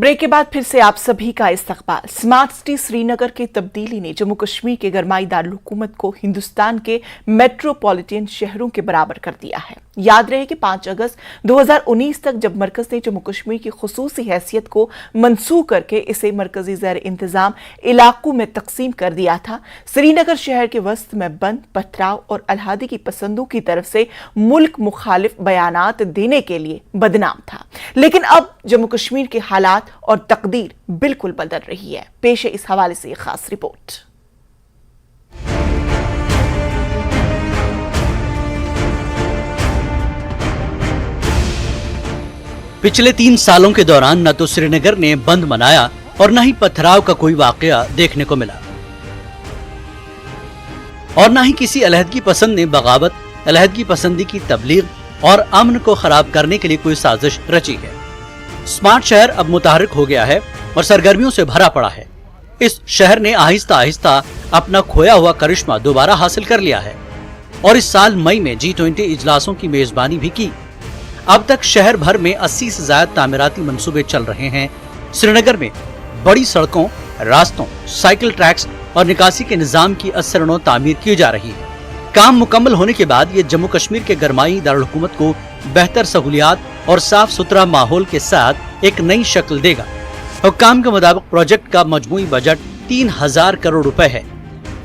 Break के बाद फिर से आप सभी का इस्तकबाल। स्मार्ट सिटी श्रीनगर की तब्दीली ने जम्मू कश्मीर के गरमाई दारुल हुकूमत को हिंदुस्तान के मेट्रोपॉलिटन शहरों के बराबर कर दिया है। याद रहे कि 5 अगस्त 2019 तक जब मरकज ने जम्मू कश्मीर की खुसूसी हैसियत को मनसूख करके इसे मरकजी ज़ेर इंतजाम इलाकों में तकसीम कर दिया था, श्रीनगर शहर के वस्त में बंद, पथराव और अलहादी की पसंदों की तरफ से मुल्क मुखालिफ बयानात देने के लिए बदनाम था। लेकिन अब जम्मू कश्मीर के हालात और तकदीर बिल्कुल बदल रही है। पेश है इस हवाले से एक खास रिपोर्ट। पिछले 3 सालों के दौरान न तो श्रीनगर ने बंद मनाया और न ही पथराव का कोई वाकया देखने को मिला, और न ही किसी अलहदगी पसंद ने बगावत, अलहदगी पसंदी की तबलीग और अमन को खराब करने के लिए कोई साजिश रची है। स्मार्ट शहर अब मुतहर्रिक हो गया है और सरगर्मियों से भरा पड़ा है। इस शहर ने आहिस्ता आहिस्ता अपना खोया हुआ करिश्मा दोबारा हासिल कर लिया है और इस साल मई में G20 इजलासों की मेजबानी भी की। अब तक शहर भर में 80 से ज्यादा तामीराती मंसूबे चल रहे हैं। श्रीनगर में बड़ी सड़कों, रास्तों, साइकिल ट्रैक्स और निकासी के निजाम की असरनो तामीर की जा रही है। काम मुकम्मल होने के बाद ये जम्मू कश्मीर के गरमाई दारुल हुकूमत को बेहतर सहूलियात और साफ सुथरा माहौल के साथ एक नई शक्ल देगा। हुक्काम के मुताबिक प्रोजेक्ट का मजमूई बजट 3000 करोड़ रुपए है,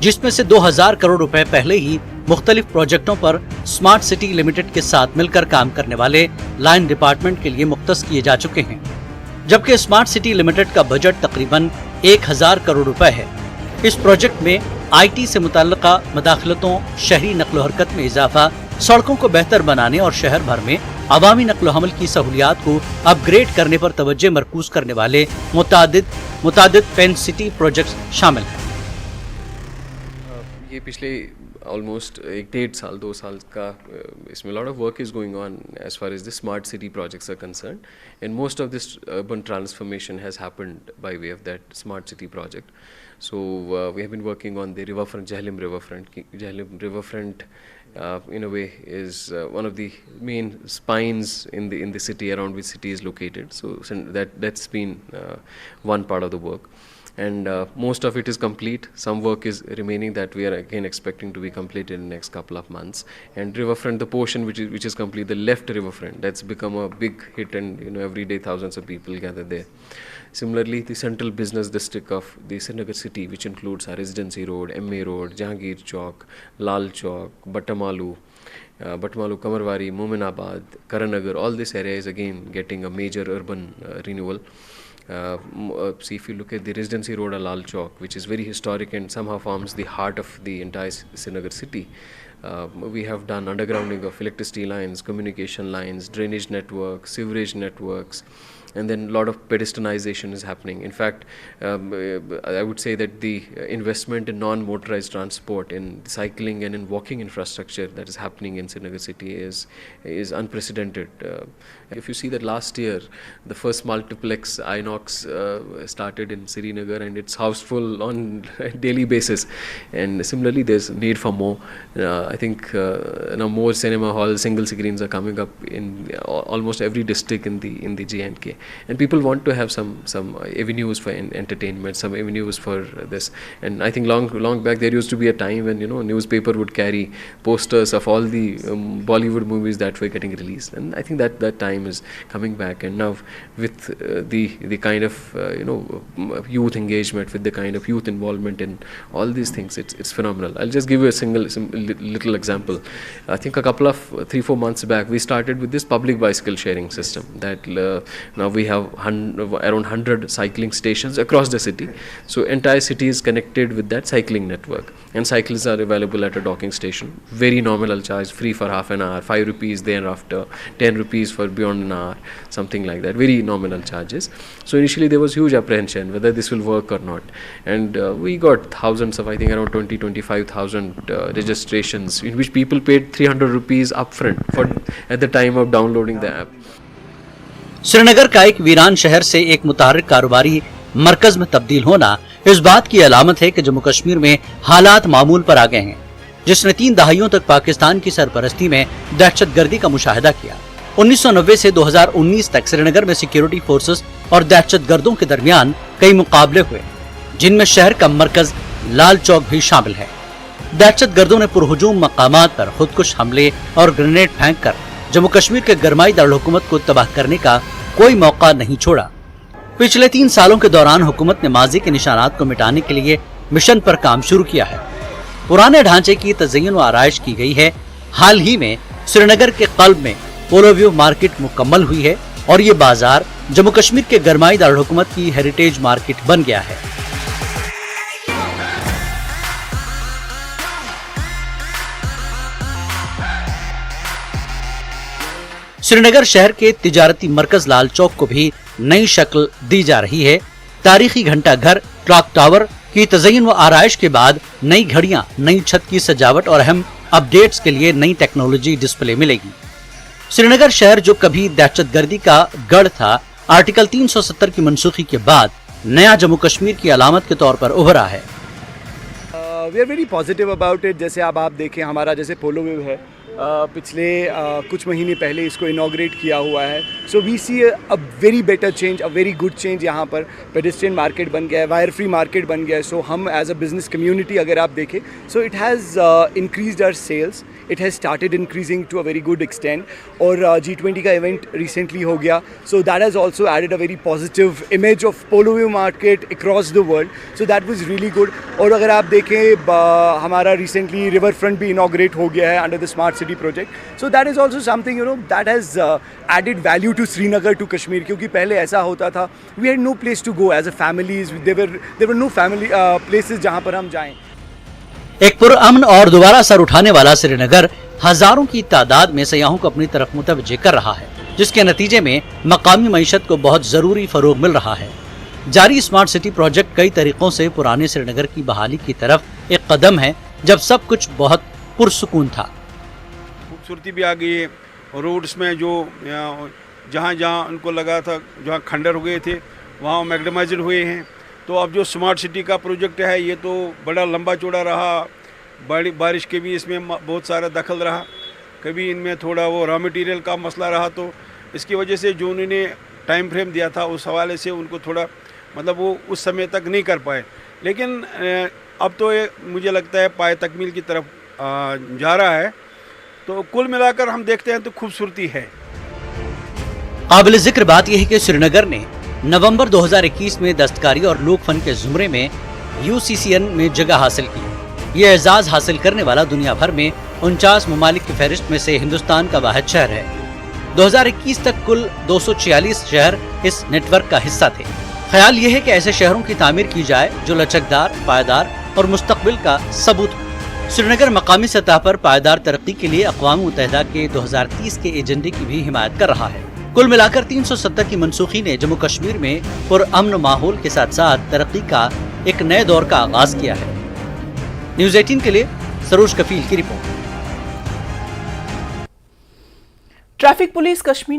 जिसमें से 2000 करोड़ रुपए पहले ही मुख्तलिफ प्रोजेक्टों पर स्मार्ट सिटी लिमिटेड के साथ मिलकर काम करने वाले लाइन डिपार्टमेंट के लिए मुख्तस किए जा चुके हैं, जबकि स्मार्ट सिटी लिमिटेड का बजट तकरीबन 1000 करोड़ रुपए है। इस प्रोजेक्ट में IT से मुतल्लिका मदाखलतों, शहरी नक्लो हरकत में इजाफा, सड़कों को बेहतर बनाने और शहर भर में अवामी नक्लो हमल की सहूलियात को अपग्रेड करने पर तवज्जो मरकूज करने वाले मुतादिद पेन सिटी प्रोजेक्ट्स शामिल हैं। ये पिछले ऑलमोस्ट 1-1.5 साल 2 साल का इसमें lot of work is going on as far as the smart city projects are concerned, and most of this urban transformation has happened by way of that smart city project. So we have been working on the riverfront, Jhelum riverfront. Jhelum riverfront in a way is one of the main spines in the city around which city is located. So that's been one part of the work, and most of it is complete. Some work is remaining that we are again expecting to be completed in the next couple of months. And riverfront, the portion which is complete, the left riverfront, that's become a big hit, and every day thousands of people gather there. Similarly, the central business district of the Srinagar city, which includes our Residency Road, MA Road, Jahangir Chowk, Lal Chowk, Batamalu, Kamarwari, Mominabad, Karanagar, all this area is again getting a major urban renewal. See, if you look at the Residency Road or Lal Chowk, which is very historic and somehow forms the heart of the entire Srinagar city, we have done undergrounding of electricity lines, communication lines, drainage networks, sewerage networks, and then a lot of pedestrianization is happening. In fact, I would say that the investment in non-motorized transport, in cycling and in walking infrastructure that is happening in Srinagar city is unprecedented. If you see that last year, the first multiplex Inox started in Srinagar, and it's housed full on a daily basis. And similarly, there's need for more. I think now more cinema halls, single screens are coming up in almost every district in the J&K. And people want to have some avenues for entertainment, some avenues for this. And I think long back there used to be a time when newspaper would carry posters of all the Bollywood movies that were getting released. And I think that time is coming back. And now with the kind of youth engagement, with the kind of youth involvement in all these things, it's phenomenal. I'll just give you a little example. I think a couple of 3-4 months back we started with this public bicycle sharing system that now we have around 100 cycling stations across the city. So entire city is connected with that cycling network, and cyclists are available at a docking station. Very nominal charge, free for half an hour, 5 rupees thereafter, 10 rupees for beyond an hour, something like that. Very nominal charges. So initially there was huge apprehension whether this will work or not, and we got thousands of, I think around 20,000-25,000 registrations in which people paid 300 rupees upfront at the time of downloading the app. Srinagar का एक वीरान शहर से एक मुतहर्रिक कारोबारी मरकज में तब्दील होना इस बात की अलामत है कि जम्मू कश्मीर में हालात मामूल पर आ गए हैं, जिसने 3 दहाइयों तक पाकिस्तान की सरपरस्ती में दहशतगर्दी का मुशाहिदा किया। 1990 से 2019 तक श्रीनगर में सिक्योरिटी फोर्सेस और दहशतगर्दों के दरमियान कई मुकाबले हुए, जिनमें शहर का मरकज लाल चौक भी शामिल है। दहशतगर्दों ने पुरहुजूम मकामात पर खुदकुश हमले और ग्रेनेड फेंककर जम्मू कश्मीर के गरमाई दारुल-हुकूमत को तबाह करने का कोई मौका नहीं छोड़ा। पिछले 3 सालों के दौरान हुकूमत ने माजी के निशानात को मिटाने के लिए मिशन पर काम शुरू किया है। पुराने ढांचे की तज़य्युन व आराइश की गई है। हाल ही में श्रीनगर के कल्ब में पोलो व्यू मार्केट मुकम्मल हुई है और ये बाजार जम्मू कश्मीर के गरमाई दारुल-हुकूमत की हेरिटेज मार्केट बन गया है। श्रीनगर शहर के तिजारती मरकज लाल चौक को भी नई शक्ल दी जा रही है। तारीखी घंटा घर, क्लॉक टावर की तज़य्युन व आराइश के बाद नई घड़ियां, नई छत की सजावट और अहम अपडेट्स के लिए नई टेक्नोलॉजी डिस्प्ले मिलेगी। श्रीनगर शहर जो कभी दहशतगर्दी का गढ़ था, आर्टिकल 370 की मनसूखी के बाद नया जम्मू कश्मीर की अलामत के तौर पर उभरा है। We are very positive about it. जैसे अब आप देखें, हमारा जैसे पोलो व्यू है, पिछले कुछ महीने पहले इसको इनॉग्रेट किया हुआ है। So we see a very better change, a very good change. यहाँ पर पेडेस्ट्रियन मार्केट बन गया है, वायर फ्री मार्केट बन गया है। सो हम एज अ बिजनेस कम्युनिटी अगर आप देखें, so it has increased our sales, it has started increasing to a very good extent. और G20 का इवेंट रिसेंटली हो गया, so that has also added a very positive image of Polo View market across the world. So that was really good. और अगर आप देखें, हमारा recently river front भी इनॉग्रेट हो गया है under the smart city project. So that is also something that has added value to Srinagar, to Kashmir. क्योंकि पहले ऐसा होता था, we had no place to go as a families, there were no family places जहाँ पर हम जाएं। एक पुरअमन और दोबारा सर उठाने वाला श्रीनगर हजारों की तादाद में सयाहों को अपनी तरफ मुतवज्जे कर रहा है, जिसके नतीजे में मकामी मईशत को बहुत जरूरी फरोग मिल रहा है। जारी स्मार्ट सिटी प्रोजेक्ट कई तरीकों से पुराने श्रीनगर की बहाली की तरफ एक कदम है, जब सब कुछ बहुत पुरसुकून था। खूबसूरती भी आ गई है। रोड्स में जो जहाँ जहाँ उनको लगा था, जहाँ खंडर हो गए थे, वहाँ मैग्नेमाइज्ड हुए हैं। तो अब जो स्मार्ट सिटी का प्रोजेक्ट है, ये तो बड़ा लंबा चौड़ा रहा। बारिश के भी इसमें बहुत सारा दखल रहा। कभी इनमें थोड़ा वो रॉ मटेरियल का मसला रहा, तो इसकी वजह से जो उन्होंने टाइम फ्रेम दिया था, उस हवाले से उनको थोड़ा मतलब वो उस समय तक नहीं कर पाए। लेकिन अब तो ये मुझे लगता है पाए तकमील की तरफ जा रहा है। तो कुल मिलाकर हम देखते हैं तो खूबसूरती है। काबिल जिक्र बात यह है कि श्रीनगर ने नवंबर 2021 में दस्तकारी और लोक फन के जुमरे में UCCN में जगह हासिल की। ये एजाज हासिल करने वाला दुनिया भर में 49 ममालिक की फहरिस्त में से हिंदुस्तान का वाहिद शहर है। 2021 तक कुल 246 शहर इस नेटवर्क का हिस्सा थे। ख्याल ये है कि ऐसे शहरों की तामीर की जाए जो लचकदार, पायदार और मुस्तकबिल का सबूत हो। श्रीनगर मकामी सतह पर पायदार तरक्की के लिए अक़वाम मुत्तहिदा के 2030 के एजेंडे की भी हिमायत कर रहा है। कुल मिलाकर 370 की मनसूखी ने जम्मू कश्मीर में पुरअमन माहौल के साथ साथ तरक्की का एक नए दौर का आगाज किया है। न्यूज़ 18 के लिए सरोज कफील की रिपोर्ट। Traffic police Kashmir